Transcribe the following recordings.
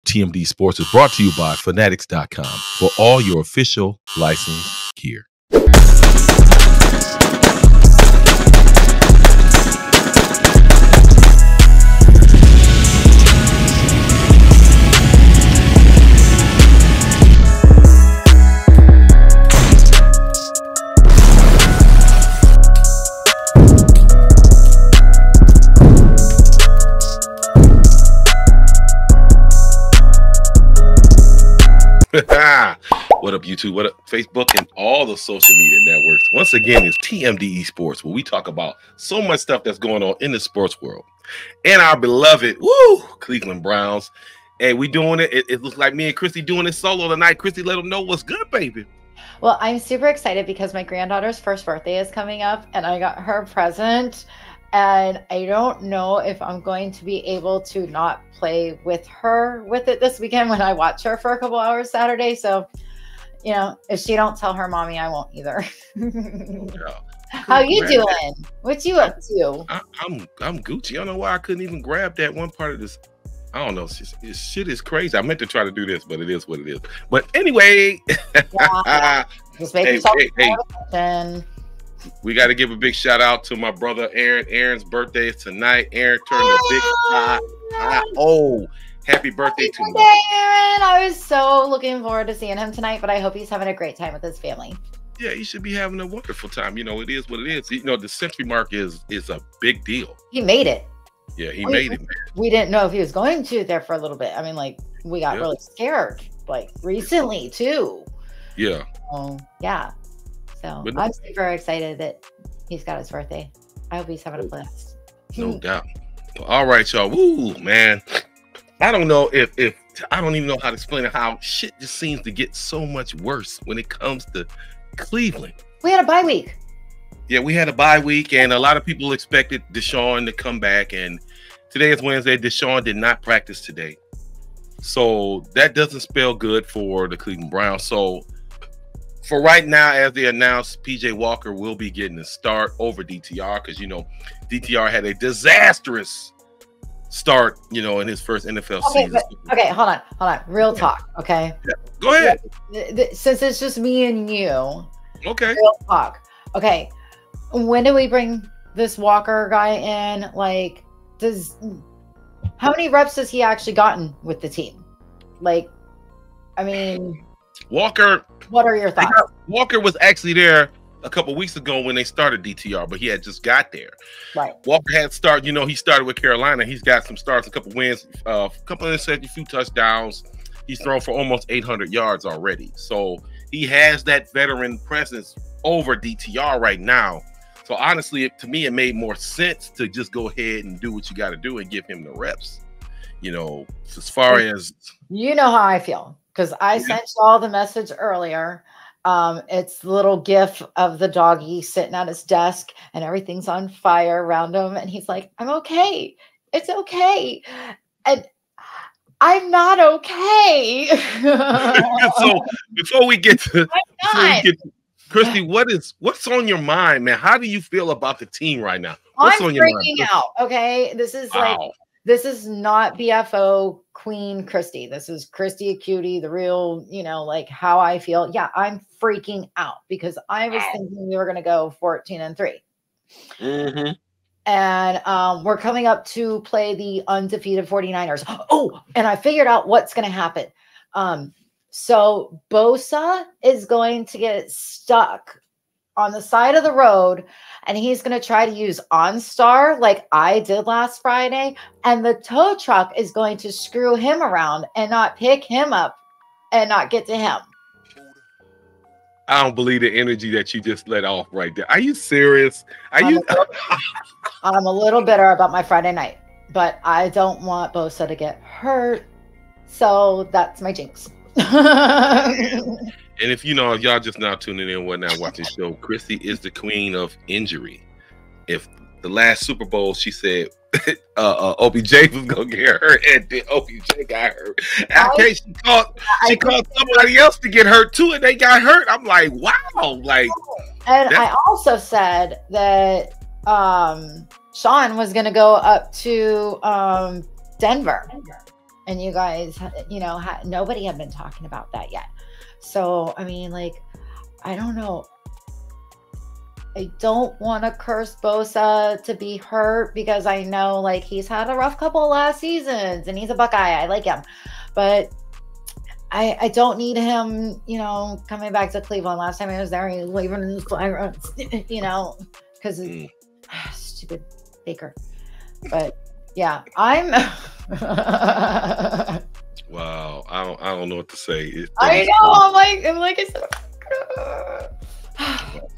TMD Sports is brought to you by Fanatics.com for all your official licensed gear. What up, YouTube? What up, Facebook, and all the social media networks? Once again, it's TMD Sports, where we talk about so much stuff that's going on in the sports world. And our beloved, Cleveland Browns. Hey, we doing it. It looks like me and Christy doing it solo tonight. Christy, let them know what's good, baby. Well, I'm super excited because my granddaughter's first birthday is coming up, and I got her a present. And I don't know if I'm going to be able to not play with her with it this weekend when I watch her for a couple hours Saturday. So, you know, if she don't tell her mommy, I won't either. How you doing? What you up to? I'm Gucci. I don't know why I couldn't even grab that one part of this. I don't know. This shit is crazy. I meant to try to do this, but it is what it is. But anyway, just make yourself we got to give a big shout out to my brother Aaron. Aaron's birthday is tonight. Aaron turned a big happy birthday to me. Aaron. I was so looking forward to seeing him tonight, but I hope he's having a great time with his family. Yeah, he should be having a wonderful time. You know, it is what it is. You know, the century mark is a big deal. He made it. Yeah, he made it, man. We didn't know if he was going to there for a little bit. I mean, like, we got really scared, like, recently, too. Yeah. Yeah. So I'm super excited that he's got his birthday. I hope he's having a blast. No doubt. All right, y'all. Woo, man. I don't know if I don't even know how to explain it, how shit just seems to get so much worse when it comes to Cleveland. We had a bye week. Yeah, we had a bye week, and a lot of people expected Deshaun to come back. And today is Wednesday. Deshaun did not practice today. So that doesn't spell good for the Cleveland Browns. So for right now, as they announced, PJ Walker will be getting a start over DTR because, you know, DTR had a disastrous start, you know, in his first NFL season. Okay, hold on. Real talk, okay? Yeah. Go ahead. Since it's just me and you. Okay. Real talk. Okay. When do we bring this Walker guy in? Like, how many reps has he actually gotten with the team? Like, I mean, Walker. What are your thoughts? Walker was actually there a couple weeks ago when they started DTR, but he had just got there. Right. Walker had started, you know, he started with Carolina. He's got some starts, a couple wins, a couple of interceptions, a few touchdowns. He's thrown for almost 800 yards already. So he has that veteran presence over DTR right now. So honestly, to me, it made more sense to just go ahead and do what you got to do and give him the reps. You know, as far as... You know how I feel. Because I sent you all the message earlier. It's the little gif of the doggy sitting at his desk and everything's on fire around him. And he's like, I'm okay. It's okay. And I'm not okay. So before we get to Christy, what's on your mind, man? How do you feel about the team right now? What's on your mind? I'm freaking out. Okay. This is this is not BFO Queen Christy. This is Christy Cutie, the real, you know, like how I feel. Yeah, I'm freaking out because I was thinking we were going to go 14-3. Mm-hmm. And we're coming up to play the undefeated 49ers. Oh, and I figured out what's going to happen. So Bosa is going to get stuck on the side of the road, and he's going to try to use OnStar like I did last Friday, and the tow truck is going to screw him around and not pick him up and not get to him. I don't believe the energy that you just let off right there. Are you serious? I'm a little bitter about my Friday night, but I don't want Bosa to get hurt, so that's my jinx. And if you know, if y'all just now tuning in, what now watching the show, Christy is the queen of injury. If the last Super Bowl, she said OBJ was gonna get hurt, and then OBJ got hurt. Okay, she called somebody else to get hurt too, and they got hurt. I'm like, wow, like. And I also said that Sean was gonna go up to Denver and you guys, you know, nobody had been talking about that yet. So, I mean, like, I don't know. I don't want to curse Bosa to be hurt because I know, like, he's had a rough couple of last seasons and he's a Buckeye. I like him. But I don't need him, you know, coming back to Cleveland. Last time I was there, he was leaving in the flag, you know, because stupid Baker. But yeah, I'm. Wow, I don't know what to say. I know. I'm like I said.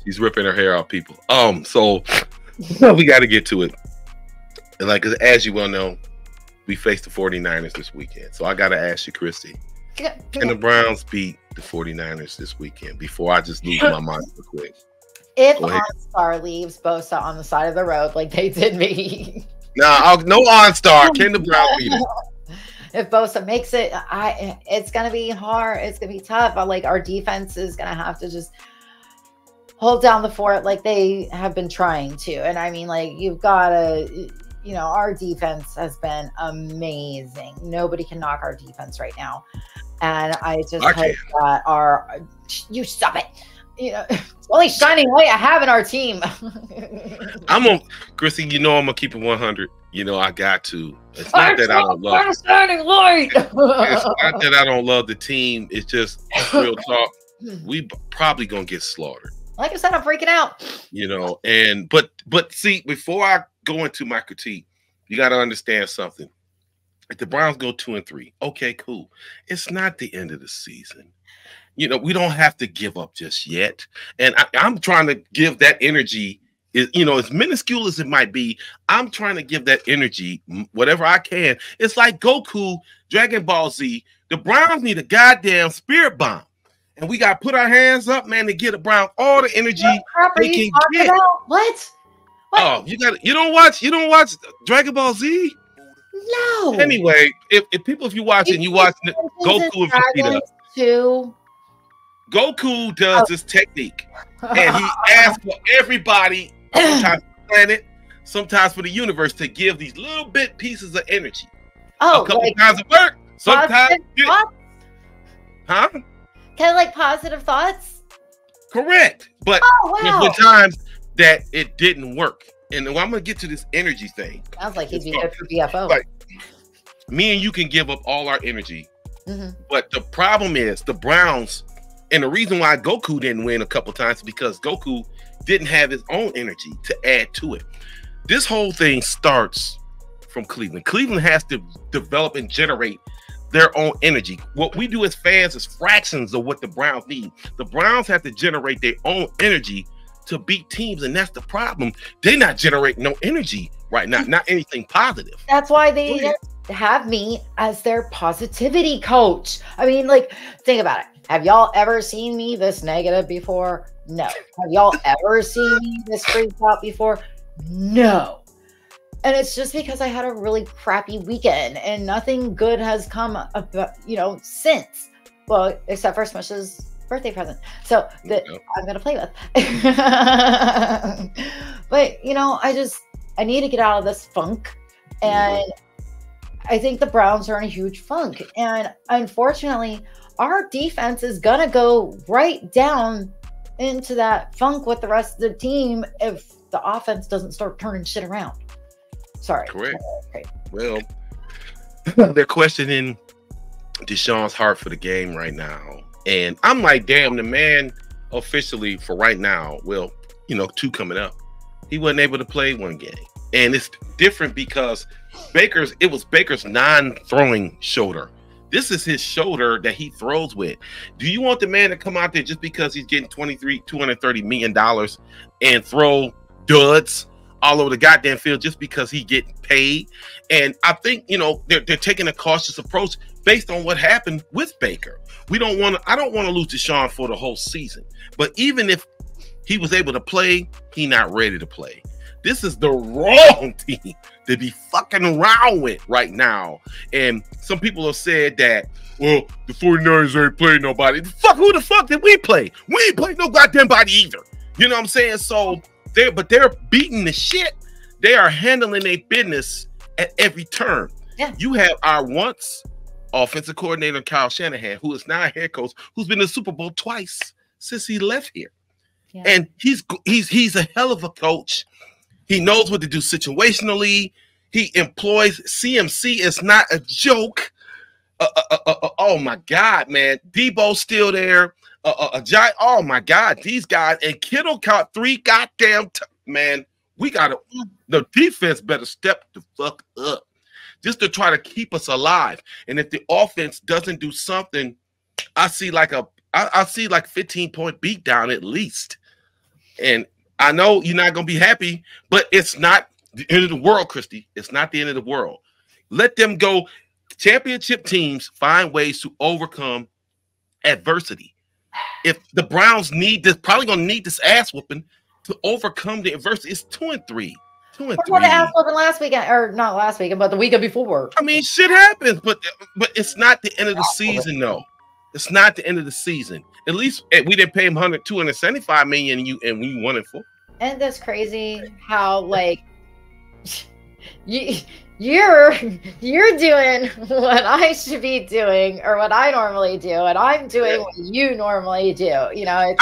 She's ripping her hair out, people. So we got to get to it. And like, as you well know, we face the 49ers this weekend. So I got to ask you, Christy, can the Browns beat the 49ers this weekend before I just lose my mind real quick? If OnStar leaves Bosa on the side of the road like they did me. No OnStar. Can the Browns beat it? If Bosa makes it, it's gonna be hard. It's gonna be tough. Like, our defense is gonna have to just hold down the fort like they have been trying to. And I mean, like, you've got to, you know, our defense has been amazing. Nobody can knock our defense right now. And I just hope that you stop it. You know, it's the only shining light I have in our team. Chrissy, you know I'm gonna keep it 100. You know I got to. It's not that I don't love. It's not that I don't love the team. It's just real talk. We probably gonna get slaughtered. Like I said, I'm freaking out. You know, but see, before I go into my critique, you got to understand something. If the Browns go 2-3, okay, cool. It's not the end of the season. You know, we don't have to give up just yet. And I'm trying to give that energy, you know, as minuscule as it might be, I'm trying to give that energy whatever I can. It's like Goku, Dragon Ball Z. The Browns need a goddamn spirit bomb. And we got to put our hands up, man, to get the Browns all the energy they can get. What? Oh, you don't watch Dragon Ball Z? No. Anyway, if you watch it, you watch Goku and Vegeta. Too. Goku does this technique, and he asks for everybody, sometimes for the planet, sometimes for the universe, to give these little bit pieces of energy. Oh, a couple times it work, sometimes huh? Kind of like positive thoughts. Correct, but wow. there's been times that it didn't work, and I'm gonna get to this energy thing. Sounds like he'd be good for BFO. Like, me and you can give up all our energy, but the problem is the Browns. And the reason why Goku didn't win a couple times is because Goku didn't have his own energy to add to it. This whole thing starts from Cleveland. Cleveland has to develop and generate their own energy. What we do as fans is fractions of what the Browns need. The Browns have to generate their own energy to beat teams, and that's the problem. They're not generating no energy right now, not anything positive. That's why they have me as their positivity coach. I mean, like, think about it. Have y'all ever seen me this negative before? No. Have y'all ever seen me this freaked out before? No. And it's just because I had a really crappy weekend and nothing good has come up, you know, since. Well, except for Smish's birthday present. So that I'm going to play with. But, you know, I need to get out of this funk. And I think the Browns are in a huge funk. And unfortunately, our defense is going to go right down into that funk with the rest of the team if the offense doesn't start turning shit around. Sorry. Correct. Okay. Well, they're questioning Deshaun's heart for the game right now. And I'm like, damn, the man officially for right now, well, you know, 2 coming up, he wasn't able to play 1 game. And it's different because it was Baker's non-throwing shoulder. This is his shoulder that he throws with. Do you want the man to come out there just because he's getting $230 million and throw duds all over the goddamn field just because he getting paid? And I think, you know, they're taking a cautious approach based on what happened with Baker. I don't want to lose Deshaun for the whole season. But even if he was able to play, he not ready to play. This is the wrong team to be fucking around with right now. And some people have said that, well, the 49ers ain't playing nobody. Who the fuck did we play? We ain't played no goddamn body either. You know what I'm saying? So they're beating the shit. They are handling their business at every turn. Yeah. You have our once offensive coordinator Kyle Shanahan, who is now a head coach, who's been in the Super Bowl twice since he left here. Yeah. And he's a hell of a coach. He knows what to do situationally. He employs CMC. It's not a joke. Oh my God, man. Debo's still there. Oh my God, these guys. And Kittle caught 3 goddamn man. The defense better step the fuck up just to try to keep us alive. And if the offense doesn't do something, I see like 15-point beatdown at least. And I know you're not going to be happy, but it's not the end of the world, Christy. It's not the end of the world. Let them go. Championship teams find ways to overcome adversity. If the Browns need this, probably going to need this ass whooping to overcome the adversity. It's 2-3. 2-3. What the ass whooping last weekend, or not last weekend, but the weekend before. I mean, shit happens, but it's not the end of the season, though. It's not the end of the season. At least we didn't pay him $275 million, and we won it for. And that's crazy how like you're doing what I should be doing or what I normally do, and I'm doing what you normally do. You know,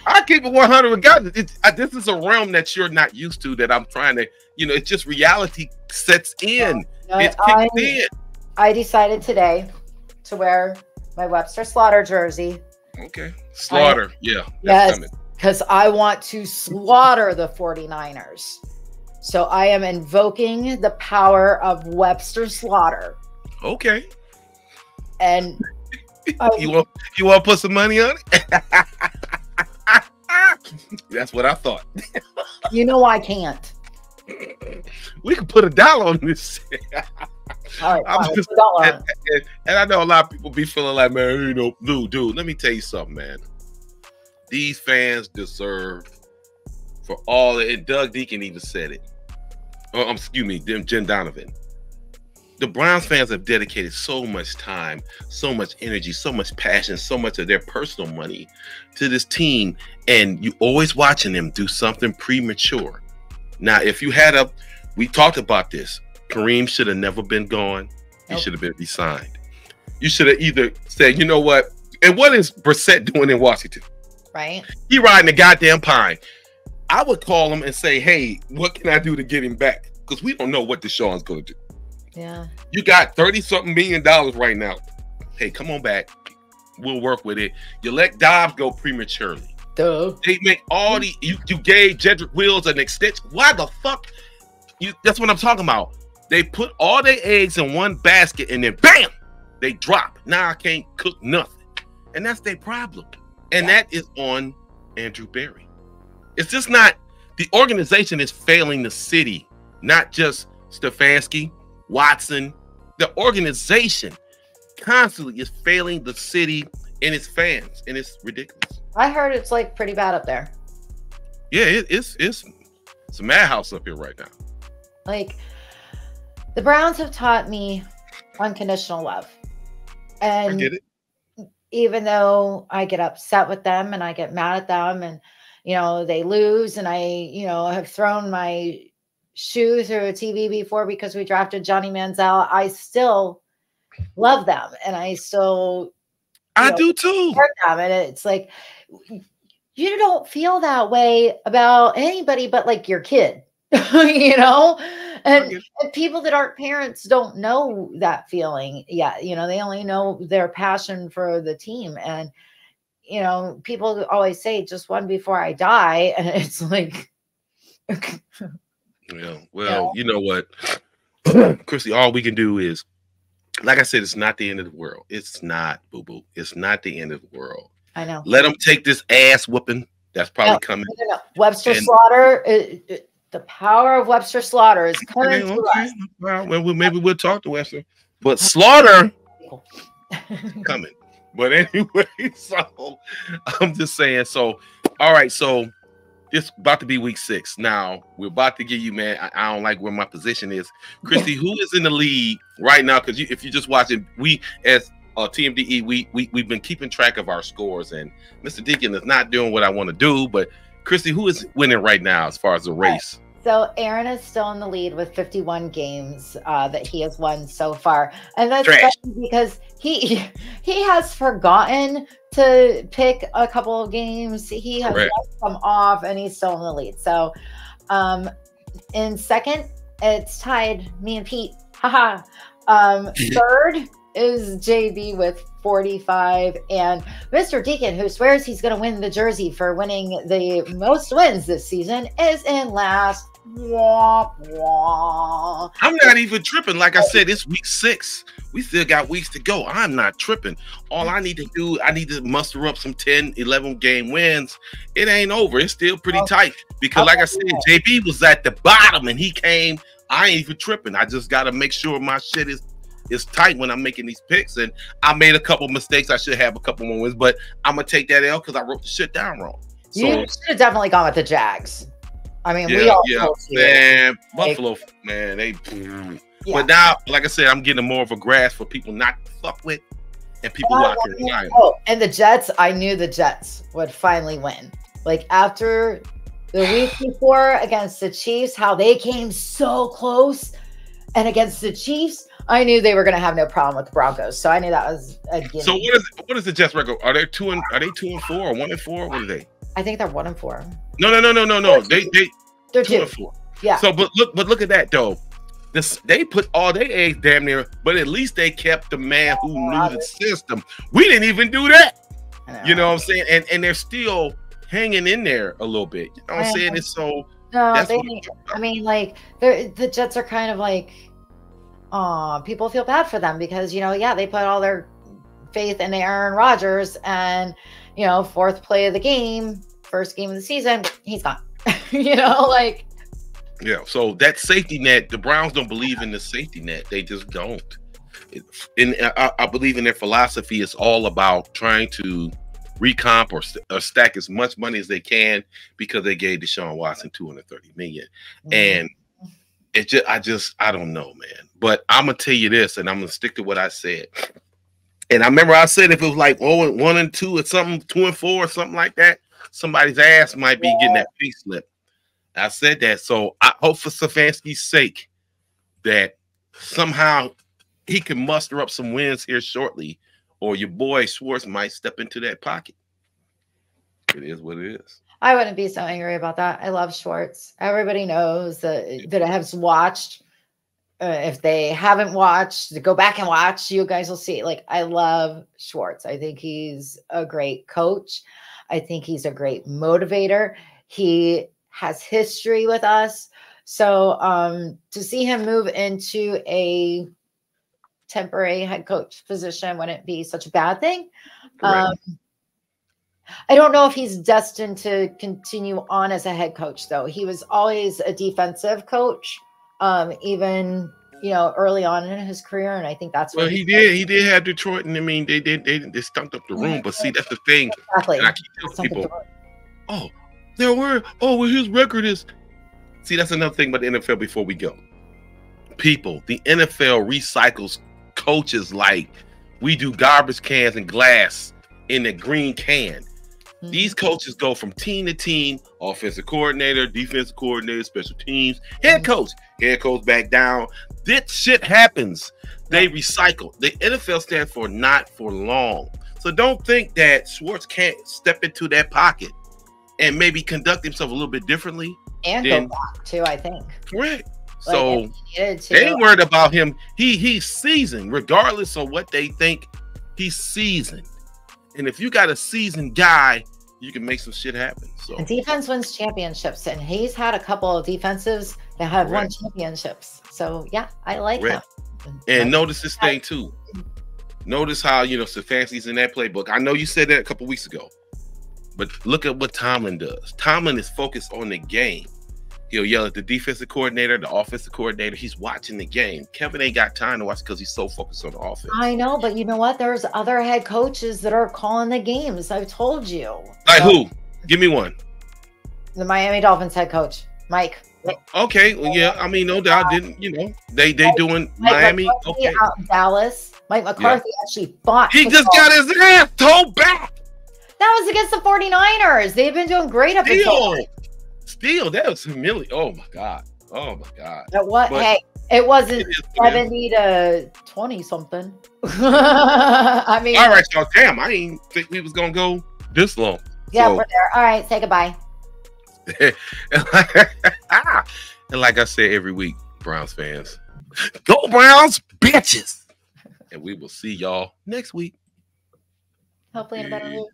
I keep it 100 regardless. This is a realm that you're not used to. That I'm trying to, it's just reality sets in. It's kicked in. I decided today to wear my Webster Slaughter jersey. Okay, Slaughter. Yes, because I want to slaughter the 49ers. So I am invoking the power of Webster Slaughter. Okay. And you want to put some money on it? That's what I thought. You know I can't. We can put $1 on this. All right, and I know a lot of people be feeling like, man, dude, let me tell you something, man. These fans deserve for all it. And Doug Deacon even said it. Oh, excuse me, Jim Donovan. The Browns fans have dedicated so much time, so much energy, so much passion, so much of their personal money to this team, and you always watching them do something premature. Now, if you had we talked about this. Kareem should have never been gone. He should have been re-signed. You should have either said, you know what? And what is Brissett doing in Washington? Right. He riding the goddamn pine. I would call him and say, hey, what can I do to get him back? Because we don't know what Deshaun's going to do. Yeah. You got $30-something million right now. Hey, come on back. We'll work with it. You let Dobbs go prematurely. Duh. They make all the you gave Jedrick Wills an extension. Why the fuck? That's what I'm talking about. They put all their eggs in one basket and then bam, they drop. Now I can't cook nothing. And that's their problem. And that is on Andrew Berry. It's just not, the organization is failing the city, not just Stefanski, Watson. The organization constantly is failing the city and its fans, and it's ridiculous. I heard it's like pretty bad up there. Yeah, it's a madhouse up here right now. Like, the Browns have taught me unconditional love. And I get it. Even though I get upset with them and I get mad at them and, they lose and I, have thrown my shoe through a TV before because we drafted Johnny Manziel, I still love them. And I still... I do too. Them. And it's like, you don't feel that way about anybody but like your kid, And people that aren't parents don't know that feeling yet. They only know their passion for the team. And, people always say just one before I die. And it's like, you know what, Chrissy, all we can do is, like I said, it's not the end of the world. It's not, boo-boo. It's not the end of the world. I know. Let them take this ass whooping that's probably coming. No. Webster Slaughter, the power of Webster Slaughter is coming to us. Well, maybe we'll talk to Webster. But Slaughter coming. But anyway, so I'm just saying. So, all right. So it's about to be week 6. Now we're about to give you, man. I don't like where my position is, Christy. Who is in the lead right now? Because if you're just watching, we as TMDE, we've been keeping track of our scores, and Mr. Deacon is not doing what I want to do. But Christy, who is winning right now as far as the race? So Aaron is still in the lead with 51 games that he has won so far, and that's Trash. funny because he has forgotten to pick a couple of games. He has Correct. left them off, and he's still in the lead. So, in second, it's tied me and Pete. Haha. Third is JB with 45, and Mr. Deacon, who swears he's going to win the jersey for winning the most wins this season, is in last. Wah, wah. I'm not even tripping. Like I said, it's week 6. We still got weeks to go. I'm not tripping. All I need to do, I need to muster up some 10, 11 game wins. It ain't over. It's still pretty tight. Because like I said, JB was at the bottom and he came. I ain't even tripping. I just got to make sure my shit is tight when I'm making these picks. And I made a couple mistakes. I should have a couple more wins, but I'm going to take that L because I wrote the shit down wrong. So, you should have definitely gone with the Jags. I mean, yeah, man, Buffalo, man, they. Yeah. But now, like I said, I'm getting more of a grasp for people not to fuck with and people who are relying. Oh, and the Jets, I knew the Jets would finally win. Like after the week before against the Chiefs, how they came so close, and against the Chiefs, I knew they were going to have no problem with the Broncos. So I knew that was a gimme. So what is the Jets record? Are they 2 and 4 or 1 and 4? What are they? I think they're 1 and 4. No. They're 2 and 4. Yeah. So, but look at that though. They put all their eggs damn near, but at least they kept the man who knew the system. We didn't even do that. You know what I'm saying? And they're still hanging in there a little bit. You know what I'm saying? It's so. No, I mean, like the Jets are kind of like, people feel bad for them because they put all their faith in Aaron Rodgers, and fourth play of the game, first game of the season, he's gone. Yeah. So that safety net, the Browns don't believe in the safety net. They just don't. I believe in their philosophy. It's all about trying to recomp or stack as much money as they can because they gave Deshaun Watson $230 million. And I don't know, man. But I'm gonna tell you this, and I'm gonna stick to what I said. And I remember I said if it was like 1 and 2 or something, 2 and 4 or something like that, somebody's ass might be getting that pink slip. I said that. So I hope for Stefanski's sake that somehow he can muster up some wins here shortly, or your boy Schwartz might step into that pocket. It is what it is. I wouldn't be so angry about that. I love Schwartz. Everybody knows that has watched. If they haven't watched, go back and watch. You guys will see. Like, I love Schwartz. I think he's a great coach. I think he's a great motivator. He has history with us. So to see him move into a temporary head coach position wouldn't be such a bad thing. I don't know if he's destined to continue on as a head coach, though. He was always a defensive coach, even early on in his career, and I think that's what he did have Detroit, and I mean they stunk up the room. But see, that's the thing. Exactly. And I keep telling people, his record is. See, that's another thing about the NFL. Before we go, people, the NFL recycles coaches like we do garbage cans and glass in a green can. These coaches go from team to team, offensive coordinator, defensive coordinator, special teams, head coach back down. This shit happens. They recycle. The NFL stands for not for long. So don't think that Schwartz can't step into that pocket and maybe conduct himself a little bit differently. And go back too, I think. Correct. So they ain't worried about him. He's seasoned, regardless of what they think. He's seasoned. And if you got a seasoned guy, you can make some shit happen. So and defense wins championships, and he's had a couple of defensives that have won championships. So yeah, I like him. And notice this thing too. Notice how Stefanski's in that playbook. I know you said that a couple weeks ago, but look at what Tomlin does. Tomlin is focused on the game. He'll yell at the defensive coordinator, the offensive coordinator. He's watching the game. Kevin ain't got time to watch because he's so focused on the offense. I know, but you know what? There's other head coaches that are calling the games. I've told you. Like who? Give me one. The Miami Dolphins head coach, Mike. Okay, well, yeah. I mean, no doubt. They doing Miami? Okay. Out in Dallas. Mike McCarthy actually fought. He just got his ass told back. That was against the 49ers. They've been doing great up until. Still, that was humiliating. Oh my god. Oh my god. But what? But Hey, it wasn't it is what it is. 70 to 20 something. I mean, All right, y'all. Damn, I didn't think we was gonna go this long. yeah, So, we're there. All right, say goodbye. and like I said every week, Browns fans, go Browns, bitches. And we will see y'all next week. Hopefully in a better mood.